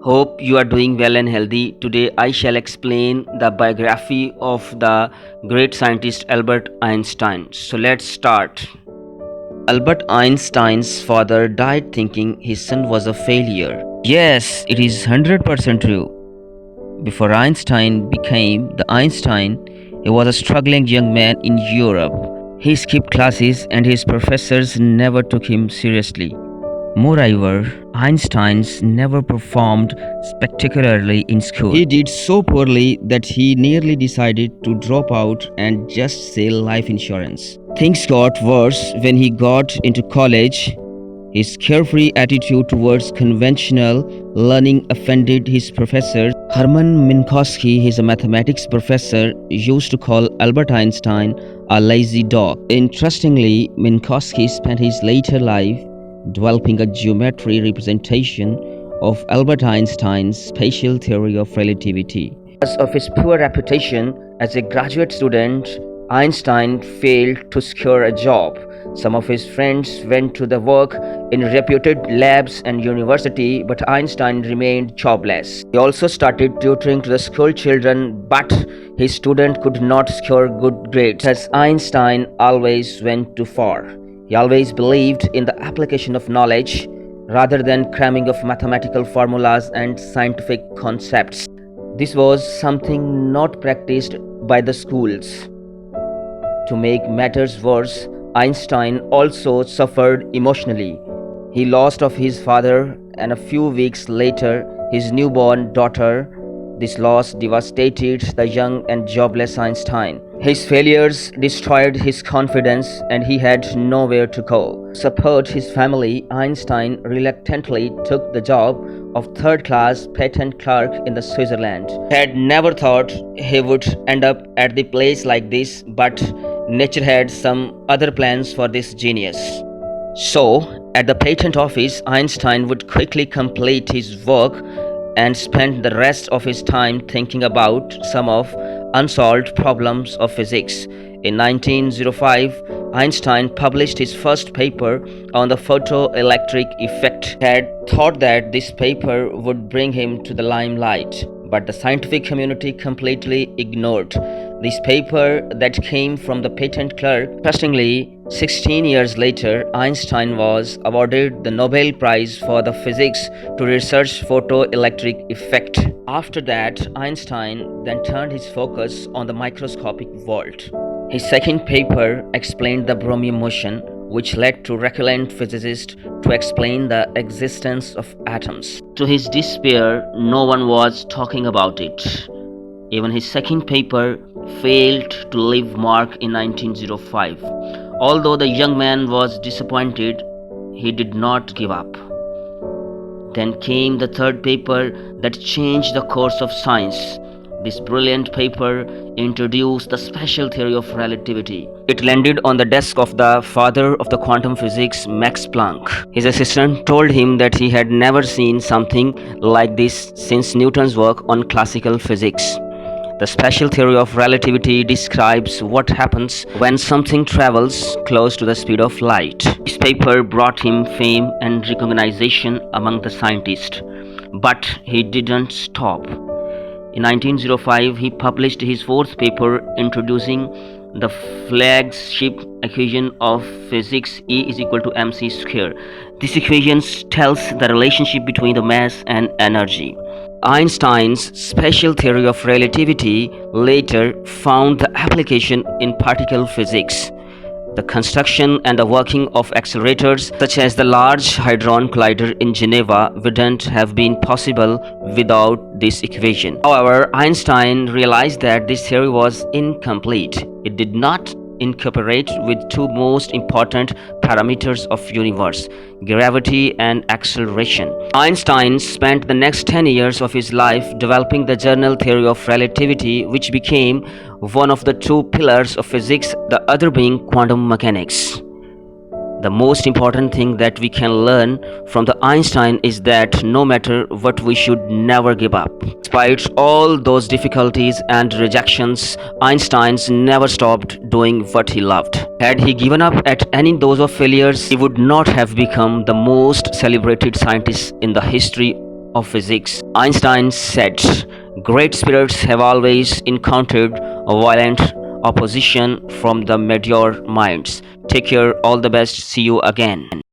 Hope you are doing well and healthy. Today I shall explain the biography of the great scientist Albert Einstein. So let's start. Albert Einstein's father died thinking his son was a failure. Yes, it is 100% true. Before Einstein became the Einstein, he was a struggling young man in Europe. He skipped classes and his professors never took him seriously. Moreover, Einstein never performed spectacularly in school. He did so poorly that he nearly decided to drop out and just sell life insurance. Things got worse when he got into college. His carefree attitude towards conventional learning offended his professors. Hermann Minkowski, his mathematics professor, used to call Albert Einstein a lazy dog. Interestingly, Minkowski spent his later life developing a geometry representation of Albert Einstein's special theory of relativity. Because of his poor reputation as a graduate student, Einstein failed to secure a job. Some of his friends went to the work in reputed labs and university, but Einstein remained jobless. He also started tutoring to the school children, but his student could not score good grades, as Einstein always went too far. He always believed in the application of knowledge rather than cramming of mathematical formulas and scientific concepts. This was something not practiced by the schools. To make matters worse, Einstein also suffered emotionally. He lost of his father and a few weeks later his newborn daughter. This loss devastated the young and jobless Einstein. His failures destroyed his confidence and he had nowhere to go. To support his family, Einstein reluctantly took the job of third-class patent clerk in the Switzerland. He had never thought he would end up at the place like this, but nature had some other plans for this genius. So, at the patent office, Einstein would quickly complete his work and spent the rest of his time thinking about some of unsolved problems of physics. In 1905, Einstein published his first paper on the photoelectric effect. He had thought that this paper would bring him to the limelight, but the scientific community completely ignored this paper that came from the patent clerk. Interestingly, 16 years later, Einstein was awarded the Nobel Prize for the physics to research photoelectric effect. After that, Einstein then turned his focus on the microscopic world. His second paper explained the Brownian motion, which led to recurrent physicists to explain the existence of atoms. To his despair, no one was talking about it. Even his second paper failed to leave mark in 1905. Although the young man was disappointed, he did not give up. Then came the third paper that changed the course of science. This brilliant paper introduced the special theory of relativity. It landed on the desk of the father of the quantum physics, Max Planck. His assistant told him that he had never seen something like this since Newton's work on classical physics. The special theory of relativity describes what happens when something travels close to the speed of light. This paper brought him fame and recognition among the scientists, but he didn't stop. In 1905, he published his fourth paper introducing the flagship equation of physics, E is equal to mc square. This equation tells the relationship between the mass and energy. Einstein's special theory of relativity later found the application in particle physics. The construction and the working of accelerators such as the Large Hadron Collider in Geneva wouldn't have been possible without this equation. However, Einstein realized that this theory was incomplete. It did not incorporate with two most important parameters of universe, gravity and acceleration. Einstein spent the next 10 years of his life developing the general theory of relativity, which became one of the two pillars of physics, the other being quantum mechanics. The most important thing that we can learn from the Einstein is that no matter what, we should never give up. Despite all those difficulties and rejections, Einstein never stopped doing what he loved. Had he given up at any dose of failures, he would not have become the most celebrated scientist in the history of physics. Einstein said, "Great spirits have always encountered a violent opposition from the mediocre minds." Take care, all the best, see you again.